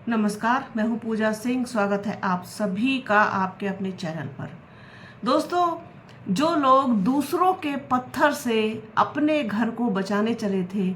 नमस्कार, मैं हूं पूजा सिंह। स्वागत है आप सभी का आपके अपने चैनल पर। दोस्तों, जो लोग दूसरों के पत्थर से अपने घर को बचाने चले थे,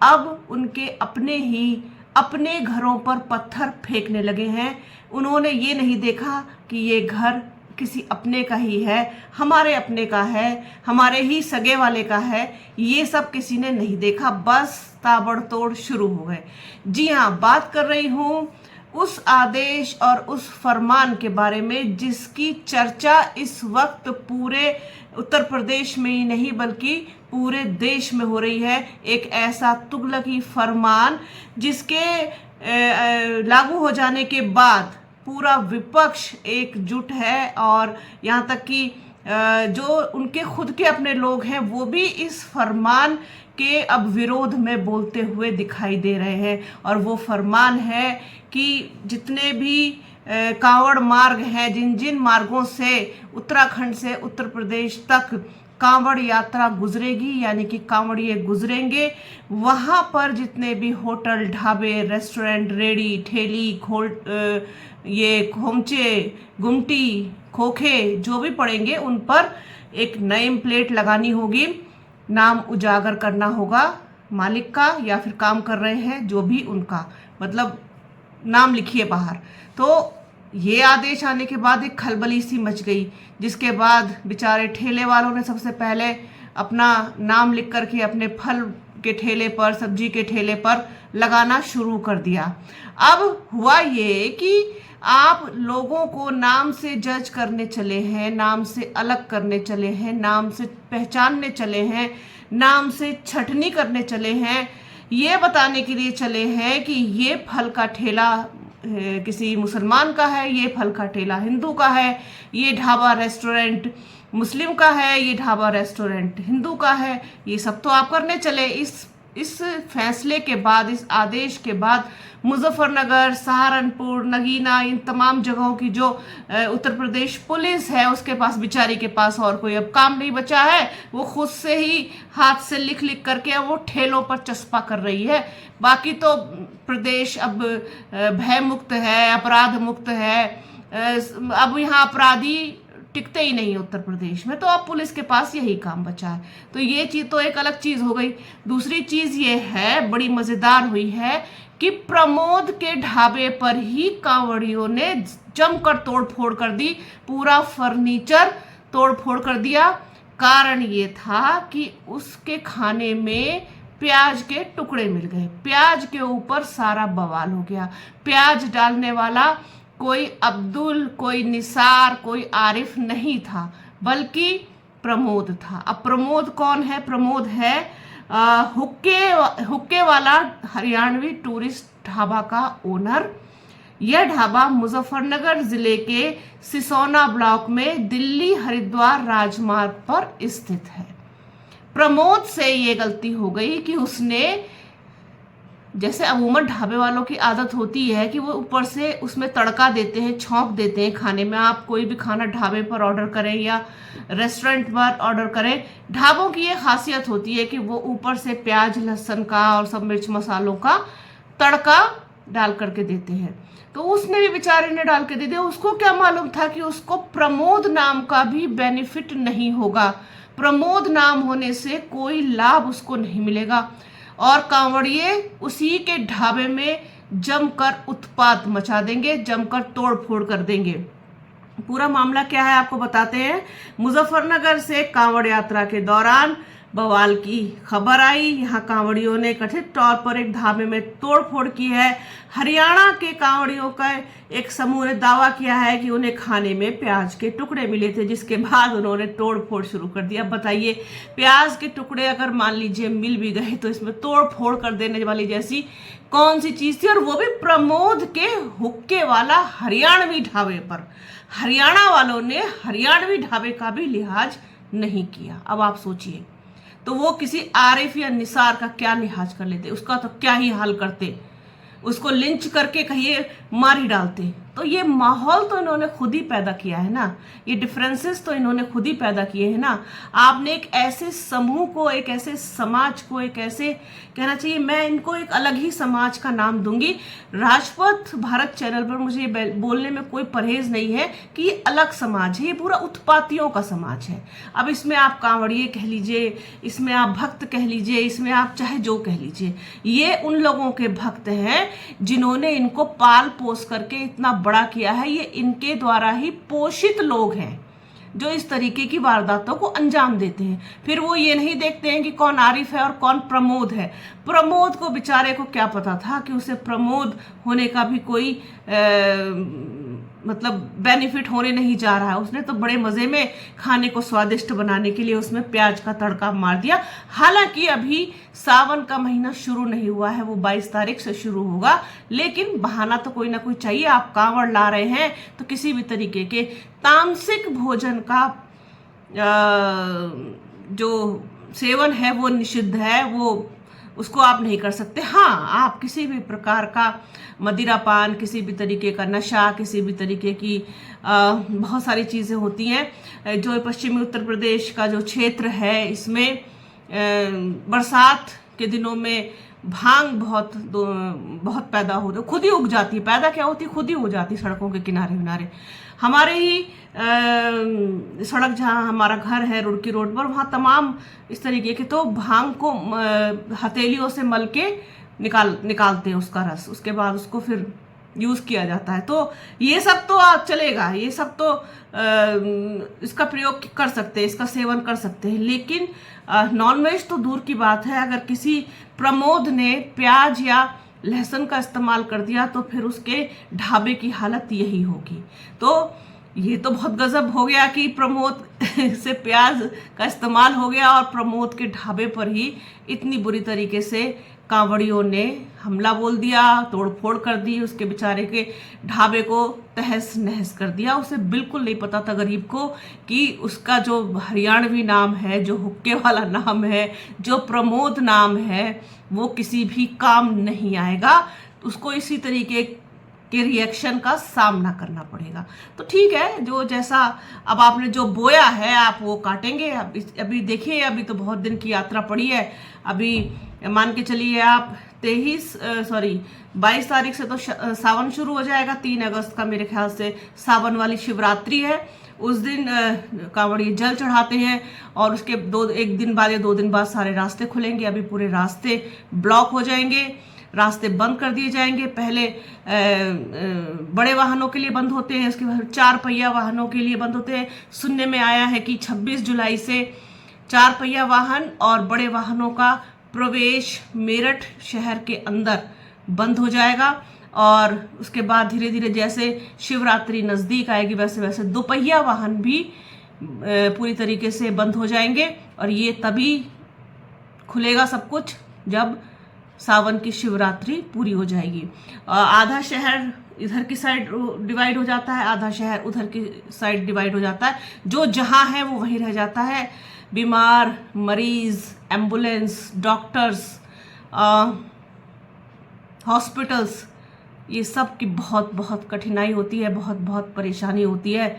अब उनके अपने घरों पर पत्थर फेंकने लगे हैं। उन्होंने ये नहीं देखा कि ये घर किसी अपने का ही है, हमारे अपने का है, हमारे ही सगे वाले का है। ये सब किसी ने नहीं देखा, बस ताबड़तोड़ शुरू हो गए। जी हाँ, बात कर रही हूँ उस आदेश और उस फरमान के बारे में जिसकी चर्चा इस वक्त पूरे उत्तर प्रदेश में ही नहीं बल्कि पूरे देश में हो रही है। एक ऐसा तुगलकी फरमान जिसके लागू हो जाने के बाद पूरा विपक्ष एकजुट है और यहाँ तक कि जो उनके खुद के अपने लोग हैं वो भी इस फरमान के अब विरोध में बोलते हुए दिखाई दे रहे हैं। और वो फरमान है कि जितने भी कांवड़ मार्ग हैं, जिन जिन मार्गों से उत्तराखंड से उत्तर प्रदेश तक कांवड़ यात्रा गुजरेगी, यानी कि कांवड़िए गुजरेंगे, वहाँ पर जितने भी होटल, ढाबे, रेस्टोरेंट, रेड़ी, ठेली, ये खोमचे, गुमटी, खोखे जो भी पड़ेंगे उन पर एक नेम प्लेट लगानी होगी, नाम उजागर करना होगा मालिक का या फिर काम कर रहे हैं जो भी उनका, मतलब नाम लिखिए बाहर। तो ये आदेश आने के बाद एक खलबली सी मच गई, जिसके बाद बेचारे ठेले वालों ने सबसे पहले अपना नाम लिख करके अपने फल के ठेले पर, सब्जी के ठेले पर लगाना शुरू कर दिया। अब हुआ ये कि आप लोगों को नाम से जज करने चले हैं, नाम से अलग करने चले हैं, नाम से पहचानने चले हैं, नाम से छटनी करने चले हैं, ये बताने के लिए चले हैं कि ये फल का ठेला किसी मुसलमान का है, ये फल का ठेला हिंदू का है, ये ढाबा रेस्टोरेंट मुस्लिम का है, ये ढाबा रेस्टोरेंट हिंदू का है। ये सब तो आप करने चले। इस फैसले के बाद, इस आदेश के बाद मुजफ्फरनगर, सहारनपुर, नगीना, इन तमाम जगहों की जो उत्तर प्रदेश पुलिस है उसके पास, बेचारी के पास और कोई अब काम नहीं बचा है। वो खुद से ही हाथ से लिख लिख करके वो ठेलों पर चस्पा कर रही है। बाकी तो प्रदेश अब भय मुक्त है, अपराध मुक्त है। अब यहाँ अपराधी टिकते ही नहीं उत्तर प्रदेश में, तो अब पुलिस के पास यही काम बचा है। तो ये चीज तो एक अलग चीज हो गई। दूसरी चीज ये है, बड़ी मजेदार हुई है कि प्रमोद के ढाबे पर ही कांवड़ियों ने जमकर तोड़फोड़ कर दी, पूरा फर्नीचर तोड़फोड़ कर दिया। कारण ये था कि उसके खाने में प्याज के टुकड़े मिल गए, प्याज के ऊपर सारा बवाल हो गया। प्याज डालने वाला कोई अब्दुल, कोई निसार, कोई आरिफ नहीं था, बल्कि प्रमोद था। अब प्रमोद कौन है? प्रमोद है हुक्के वाला हरियाणवी टूरिस्ट ढाबा का ओनर। यह ढाबा मुजफ्फरनगर जिले के सिसोना ब्लॉक में दिल्ली हरिद्वार राजमार्ग पर स्थित है। प्रमोद से ये गलती हो गई कि उसने, जैसे अमूमन ढाबे वालों की आदत होती है कि वो ऊपर से उसमें तड़का देते हैं, छौंक देते हैं खाने में। आप कोई भी खाना ढाबे पर ऑर्डर करें या रेस्टोरेंट पर ऑर्डर करें, ढाबों की ये खासियत होती है कि वो ऊपर से प्याज, लहसुन का और सब मिर्च मसालों का तड़का डाल करके देते हैं। तो उसने भी, बेचारे ने डाल के दे दिया। उसको क्या मालूम था कि उसको प्रमोद नाम का भी बेनिफिट नहीं होगा, प्रमोद नाम होने से कोई लाभ उसको नहीं मिलेगा। और कांवड़िए उसी के ढाबे में जमकर उत्पात मचा देंगे, जमकर तोड़ फोड़ कर देंगे। पूरा मामला क्या है आपको बताते हैं। मुजफ्फरनगर से कांवड़ यात्रा के दौरान बवाल की खबर आई। यहाँ कांवड़ियों ने कथित तौर पर एक ढाबे में तोड़फोड़ की है। हरियाणा के कांवड़ियों का एक समूह ने दावा किया है कि उन्हें खाने में प्याज के टुकड़े मिले थे, जिसके बाद उन्होंने तोड़फोड़ शुरू कर दिया। बताइए, प्याज के टुकड़े अगर मान लीजिए मिल भी गए तो इसमें तोड़फोड़ कर देने वाली जैसी कौन सी चीज थी, और वो भी प्रमोद के हुक्के वाला हरियाणवी ढाबे पर। हरियाणा वालों ने हरियाणवी ढाबे का भी लिहाज नहीं किया। अब आप सोचिए, तो वो किसी आरिफ या निसार का क्या लिहाज कर लेते, उसका तो क्या ही हाल करते, उसको लिंच करके कहिए मार ही डालते। तो ये माहौल तो इन्होंने खुद ही पैदा किया है ना, ये डिफरेंसेस तो इन्होंने खुद ही पैदा किए हैं ना। आपने एक ऐसे समूह को, एक ऐसे समाज को, एक ऐसे कहना चाहिए, मैं इनको एक अलग ही समाज का नाम दूंगी। राजपथ भारत चैनल पर मुझे बोलने में कोई परहेज नहीं है कि ये अलग समाज है, ये पूरा उत्पातियों का समाज है। अब इसमें आप कांवड़िए कह लीजिए, इसमें आप भक्त कह लीजिए, इसमें आप चाहे जो कह लीजिए, ये उन लोगों के भक्त हैं जिन्होंने इनको पाल पोस करके इतना बड़ा किया है। ये इनके द्वारा ही पोषित लोग हैं जो इस तरीके की वारदातों को अंजाम देते हैं। फिर वो ये नहीं देखते हैं कि कौन आरिफ है और कौन प्रमोद है। प्रमोद को बेचारे को क्या पता था कि उसे प्रमोद होने का भी कोई मतलब बेनिफिट होने नहीं जा रहा है। उसने तो बड़े मजे में खाने को स्वादिष्ट बनाने के लिए उसमें प्याज का तड़का मार दिया। हालांकि अभी सावन का महीना शुरू नहीं हुआ है, वो 22 तारीख से शुरू होगा, लेकिन बहाना तो कोई ना कोई चाहिए। आप कांवड़ ला रहे हैं तो किसी भी तरीके के तामसिक भोजन का जो सेवन है वो निषिद्ध है, वो उसको आप नहीं कर सकते। हाँ, आप किसी भी प्रकार का मदिरापान, किसी भी तरीके का नशा, किसी भी तरीके की बहुत सारी चीज़ें होती हैं। जो पश्चिमी उत्तर प्रदेश का जो क्षेत्र है, इसमें बरसात के दिनों में भांग बहुत पैदा होती है, खुद ही उग जाती है। पैदा क्या होती है, खुद ही हो जाती है सड़कों के किनारे किनारे। हमारे ही सड़क जहाँ हमारा घर है रुड़की रोड पर, वहाँ तमाम इस तरीके के तो भांग को हथेलियों से मल के निकालते हैं उसका रस, उसके बाद उसको फिर यूज़ किया जाता है। तो ये सब तो चलेगा, ये सब तो इसका प्रयोग कर सकते हैं, इसका सेवन कर सकते हैं। लेकिन नॉनवेज तो दूर की बात है, अगर किसी प्रमोद ने प्याज या लहसुन का इस्तेमाल कर दिया तो फिर उसके ढाबे की हालत यही होगी। तो ये तो बहुत गजब हो गया कि प्रमोद से प्याज का इस्तेमाल हो गया और प्रमोद के ढाबे पर ही इतनी बुरी तरीके से कांवड़ियों ने हमला बोल दिया, तोड़फोड़ कर दी, उसके बेचारे के ढाबे को तहस नहस कर दिया। उसे बिल्कुल नहीं पता था गरीब को कि उसका जो हरियाणवी नाम है, जो हुक्के वाला नाम है, जो प्रमोद नाम है, वो किसी भी काम नहीं आएगा। उसको इसी तरीके के रिएक्शन का सामना करना पड़ेगा। तो ठीक है, जो जैसा अब आपने जो बोया है आप वो काटेंगे। अभी देखिए, अभी तो बहुत दिन की यात्रा पड़ी है। अभी मान के चलिए आप 22 तारीख से तो सावन शुरू हो जाएगा। 3 अगस्त का मेरे ख्याल से सावन वाली शिवरात्रि है। उस दिन कांवड़िए जल चढ़ाते हैं और उसके 1 दिन बाद या 2 दिन बाद सारे रास्ते खुलेंगे। अभी पूरे रास्ते ब्लॉक हो जाएंगे, रास्ते बंद कर दिए जाएंगे। पहले बड़े वाहनों के लिए बंद होते हैं, उसके बाद 4 पहिया वाहनों के लिए बंद होते हैं। सुनने में आया है कि 26 जुलाई से 4 पहिया वाहन और बड़े वाहनों का प्रवेश मेरठ शहर के अंदर बंद हो जाएगा। और उसके बाद धीरे धीरे जैसे शिवरात्रि नज़दीक आएगी वैसे वैसे 2 पहिया वाहन भी पूरी तरीके से बंद हो जाएंगे। और ये तभी खुलेगा सब कुछ जब सावन की शिवरात्रि पूरी हो जाएगी। आधा शहर इधर की साइड डिवाइड हो जाता है, आधा शहर उधर की साइड डिवाइड हो जाता है। जो जहाँ है वो वहीं रह जाता है। बीमार, मरीज, एम्बुलेंस, डॉक्टर्स, हॉस्पिटल्स, ये सब की बहुत बहुत कठिनाई होती है, बहुत बहुत परेशानी होती है।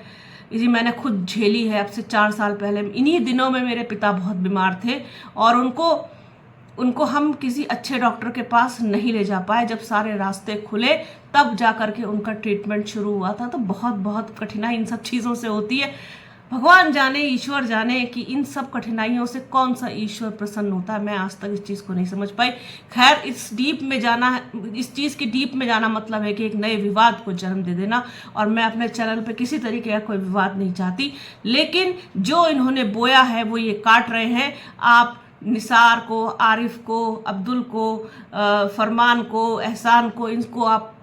इसी मैंने खुद झेली है। अब से 4 साल पहले इन्हीं दिनों में मेरे पिता बहुत बीमार थे और उनको हम किसी अच्छे डॉक्टर के पास नहीं ले जा पाए। जब सारे रास्ते खुले तब जा कर के उनका ट्रीटमेंट शुरू हुआ था। तो बहुत बहुत कठिनाई इन सब चीज़ों से होती है। भगवान जाने, ईश्वर जाने कि इन सब कठिनाइयों से कौन सा ईश्वर प्रसन्न होता है। मैं आज तक इस चीज़ को नहीं समझ पाई। खैर, इस चीज़ की डीप में जाना मतलब है कि एक नए विवाद को जन्म दे देना। और मैं अपने चैनल पे किसी तरीके का कोई विवाद नहीं चाहती, लेकिन जो इन्होंने बोया है वो ये काट रहे हैं। आप निसार को, आरिफ को, अब्दुल को, फरमान को, एहसान को, इनको आप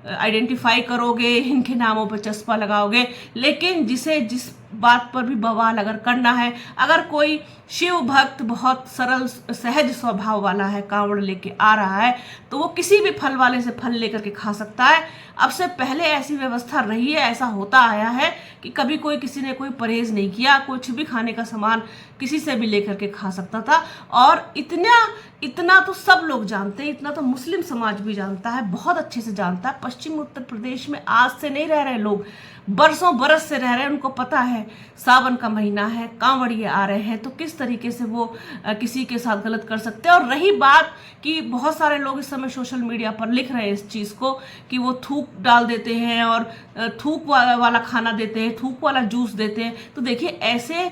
आइडेंटिफाई करोगे, इनके नामों पर चस्पा लगाओगे। लेकिन जिसे जिस बात पर भी बवाल अगर करना है, अगर कोई शिव भक्त बहुत सरल सहज स्वभाव वाला है, कांवड़ लेके आ रहा है, तो वो किसी भी फल वाले से फल लेकर के खा सकता है। अब से पहले ऐसी व्यवस्था रही है, ऐसा होता आया है कि कभी किसी ने कोई परहेज नहीं किया। कुछ भी खाने का सामान किसी से भी लेकर के खा सकता था। और इतना तो सब लोग जानते हैं, इतना तो मुस्लिम समाज भी जानता है, बहुत अच्छे से जानता है। पश्चिम उत्तर प्रदेश में आज से नहीं रह रहे लोग, बरसों बरस से रह रहे हैं। उनको पता है सावन का महीना है, कांवड़िए आ रहे हैं, तो किस तरीके से वो किसी के साथ गलत कर सकते हैं। और रही बात कि बहुत सारे लोग इस समय सोशल मीडिया पर लिख रहे हैं इस चीज़ को कि वो थूक डाल देते हैं और थूक वाला खाना देते हैं, थूक वाला जूस देते हैं। तो देखिए, ऐसे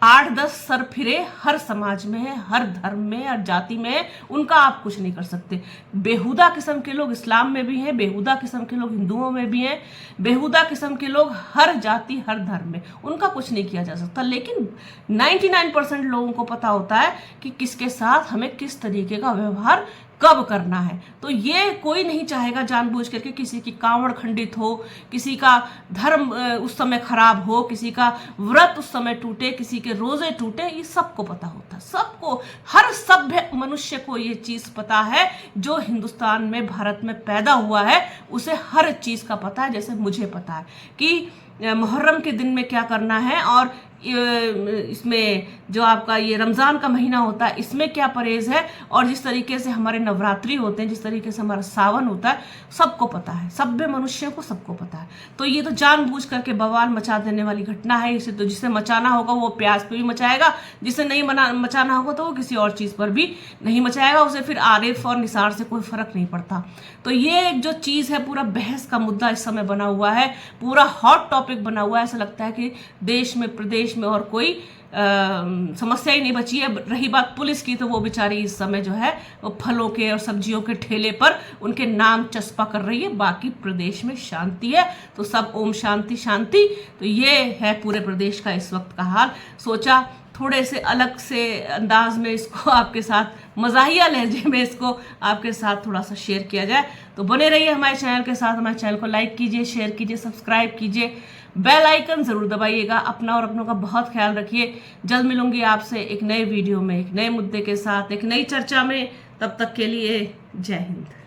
8-10 सरफिरे हर समाज में है, हर धर्म में, हर जाति में है, उनका आप कुछ नहीं कर सकते। बेहुदा किस्म के लोग इस्लाम में भी हैं, बेहुदा किस्म के लोग हिंदुओं में भी हैं, बेहुदा किस्म के लोग हर जाति हर धर्म में, उनका कुछ नहीं किया जा सकता। लेकिन 99% लोगों को पता होता है कि किसके साथ हमें किस तरीके का व्यवहार कब करना है। तो ये कोई नहीं चाहेगा जानबूझ करके किसी की कांवड़ खंडित हो, किसी का धर्म उस समय खराब हो, किसी का व्रत उस समय टूटे, किसी के रोजे टूटे। ये सबको पता होता है, सबको, हर सभ्य मनुष्य को ये चीज पता है। जो हिंदुस्तान में, भारत में पैदा हुआ है, उसे हर चीज का पता है। जैसे मुझे पता है कि मुहर्रम के दिन में क्या करना है, और इसमें जो आपका ये रमज़ान का महीना होता है, इसमें क्या परहेज है, और जिस तरीके से हमारे नवरात्रि होते हैं, जिस तरीके से हमारा सावन होता है, सबको पता है, सभ्य मनुष्यों को सबको पता है। तो ये तो जानबूझ करके बवाल मचा देने वाली घटना है। इसे तो जिसे मचाना होगा वो प्याज पे भी मचाएगा, जिसे नहीं मचाना होगा तो वो किसी और चीज़ पर भी नहीं मचाएगा। उसे फिर आरिफ और निसार से कोई फर्क नहीं पड़ता। तो ये जो चीज़ है, पूरा बहस का मुद्दा इस समय बना हुआ है, पूरा हॉट टॉपिक बना हुआ है। ऐसा लगता है कि देश में, प्रदेश में और कोई समस्या ही नहीं बची है। रही बात पुलिस की, तो वो बेचारी इस समय जो है वो फलों के और सब्जियों के ठेले पर उनके नाम चस्पा कर रही है। बाकी प्रदेश में शांति है। तो सब ओम शांति शांति। तो ये है पूरे प्रदेश का इस वक्त का हाल। सोचा थोड़े से अलग से अंदाज में इसको आपके साथ, मज़ाहिया लहजे में इसको आपके साथ थोड़ा सा शेयर किया जाए। तो बने रहिए हमारे चैनल के साथ। हमारे चैनल को लाइक कीजिए, शेयर कीजिए, सब्सक्राइब कीजिए, बेल आइकन ज़रूर दबाइएगा। अपना और अपनों का बहुत ख्याल रखिए। जल्द मिलूंगी आपसे एक नए वीडियो में, एक नए मुद्दे के साथ, एक नई चर्चा में। तब तक के लिए जय हिंद।